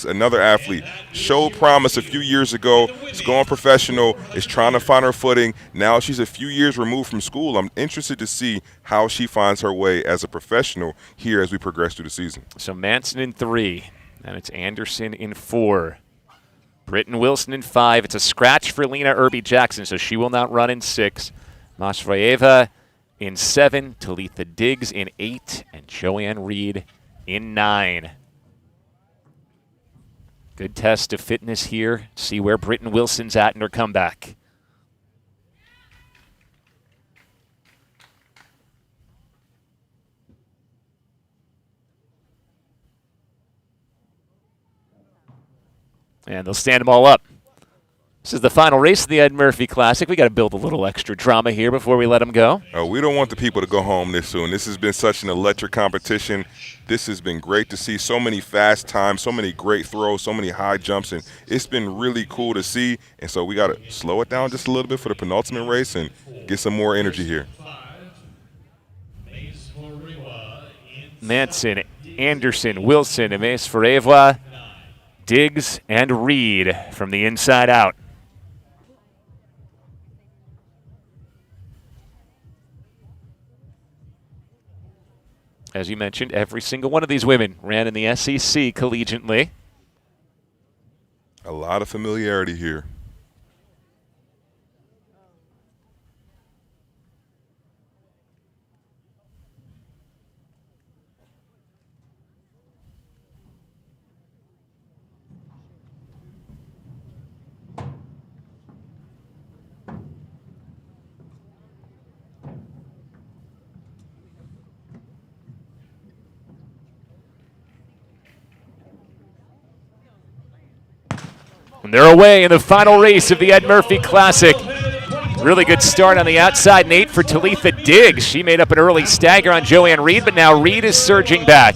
Another athlete, showed promise a few years ago, is going professional, is trying to find her footing. Now she's a few years removed from school. I'm interested to see how she finds her way as a professional here as we progress through the season. So Manson in 3, and it's Anderson in 4. Britton Wilson in 5. It's a scratch for Lena Irby-Jackson, so she will not run in 6. Masvareva in 7. Talitha Diggs in 8. And Joanne Reed in 9. Good test of fitness here. See where Britton Wilson's at in her comeback. And they'll stand them all up. This is the final race of the Ed Murphey Classic. We got to build a little extra drama here before we let them go. We don't want the people to go home this soon. This has been such an electric competition. This has been great to see. So many fast times, so many great throws, so many high jumps, and it's been really cool to see. And so we got to slow it down just a little bit for the penultimate race and get some more energy here. Manson, Anderson, Wilson, Masvareva, Diggs, and Reed from the inside out. As you mentioned, every single one of these women ran in the SEC collegiately. A lot of familiarity here. And they're away in the final race of the Ed Murphey Classic. Really good start on the outside, Nate, for Talitha Diggs. She made up an early stagger on Joanne Reed, but now Reed is surging back.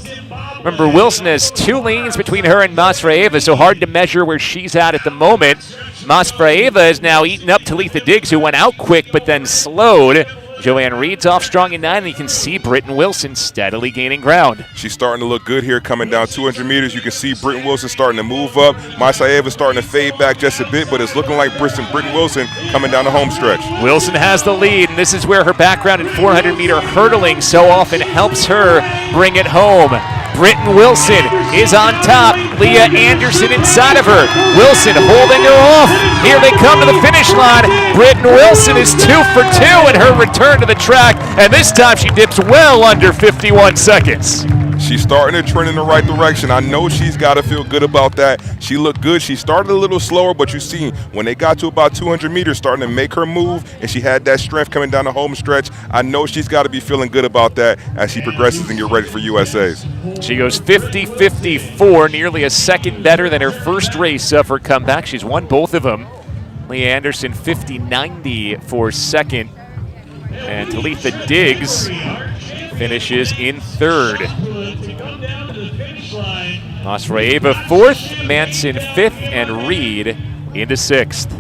Remember, Wilson has 2 lanes between her and Masvareva, so hard to measure where she's at the moment. Masvareva has now eaten up Talitha Diggs, who went out quick but then slowed. Joanne Reed's off strong in 9, and you can see Britton Wilson steadily gaining ground. She's starting to look good here coming down 200 meters. You can see Britton Wilson starting to move up. Masvareva starting to fade back just a bit, but it's looking like Britton Wilson coming down the home stretch. Wilson has the lead, and this is where her background in 400-meter hurdling so often helps her bring it home. Britton Wilson is on top. Leah Anderson inside of her. Wilson holding her off. Here they come to the finish line. Britton Wilson is 2 for 2 in her return to the track, and this time she dips well under 51 seconds. She's starting to trend in the right direction. I know she's got to feel good about that. She looked good. She started a little slower, but you see when they got to about 200 meters, starting to make her move, and she had that strength coming down the home stretch. I know she's got to be feeling good about that as she progresses and get ready for USA's. She goes 50-54, nearly a second better than her first race of her comeback. She's won both of them. Leah Anderson 50-90 for second, and Talitha Diggs finishes in 3rd. Masvareva 4th, Manson 5th, and Reed into 6th.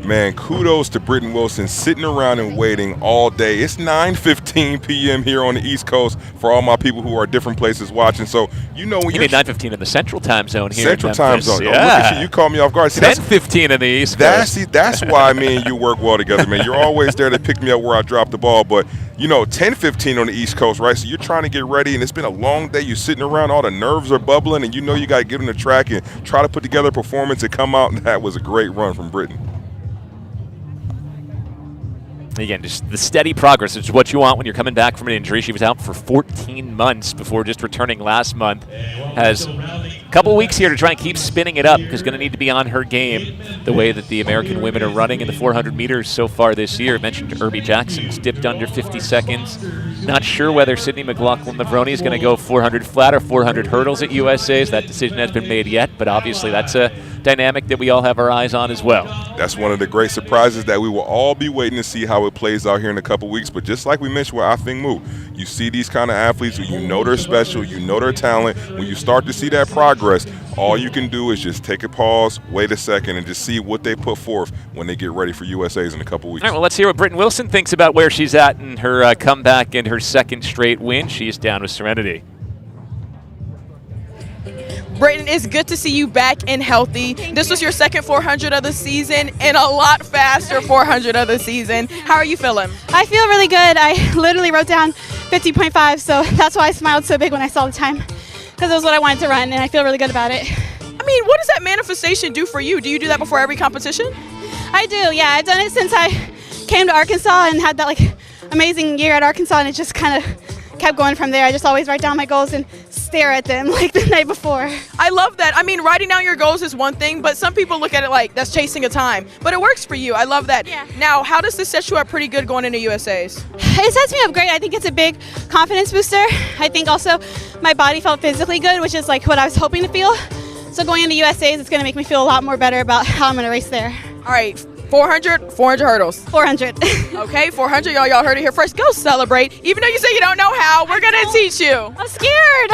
Man, kudos to Britton Wilson sitting around and waiting all day. It's 9:15 p.m. here on the East Coast for all my people who are different places watching. So, you know when you mean 9:15 in the Central Time Zone here. Central Time Zone. Yeah. Oh, look at you caught me off guard. 10:15 in the East Coast. That's why me and you work well together, man. You're always there to pick me up where I drop the ball. But, 10:15 on the East Coast, right? So you're trying to get ready, and it's been a long day. You're sitting around, all the nerves are bubbling, and you got to get on the track and try to put together a performance and come out, and that was a great run from Britton. Again, just the steady progress is what you want when you're coming back from an injury. She was out for 14 months before just returning last month. Has a couple weeks here to try and keep spinning it up because going to need to be on her game the way that the American women are running in the 400 meters so far this year. I mentioned Irby-Jackson's dipped under 50 seconds. Not sure whether Sydney McLaughlin-Levrone is going to go 400 flat or 400 hurdles at USA's. That decision hasn't been made yet, but obviously that's a dynamic that we all have our eyes on as well. That's one of the great surprises that we will all be waiting to see how it plays out here in a couple weeks. But just like we mentioned with Afing Mu, you see these kind of athletes who they're special, their talent. When you start to see that progress, all you can do is just take a pause, wait a second, and just see what they put forth when they get ready for USA's in a couple weeks. All right, well, let's hear what Britton Wilson thinks about where she's at in her comeback and her second straight win. She's down with Serenity. Britton, it's good to see you back and healthy. This was your second 400 of the season and a lot faster 400 of the season. How are you feeling? I feel really good. I literally wrote down 50.5, so that's why I smiled so big when I saw the time, because it was what I wanted to run, and I feel really good about it. I mean, what does that manifestation do for you? Do you do that before every competition? I do, yeah. I've done it since I came to Arkansas and had that amazing year at Arkansas, and it just kind of kept going from there. I just always write down my goals and stare at them like the night before. I love that. I mean, writing down your goals is one thing, but some people look at it like that's chasing a time. But it works for you. I love that. Yeah. Now, how does this set you up pretty good going into USAs? It sets me up great. I think it's a big confidence booster. I think also my body felt physically good, which is what I was hoping to feel. So going into USAs, it's going to make me feel a lot more better about how I'm going to race there. All right, 400 hurdles. 400. Okay, 400, y'all heard it here first. Go celebrate. Even though you say you don't know how, we're going to teach you. I'm scared.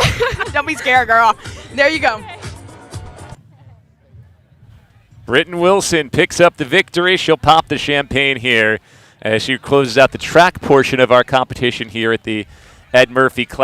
Don't be scared, girl. There you go. Britton Wilson picks up the victory. She'll pop the champagne here as she closes out the track portion of our competition here at the Ed Murphey Classic.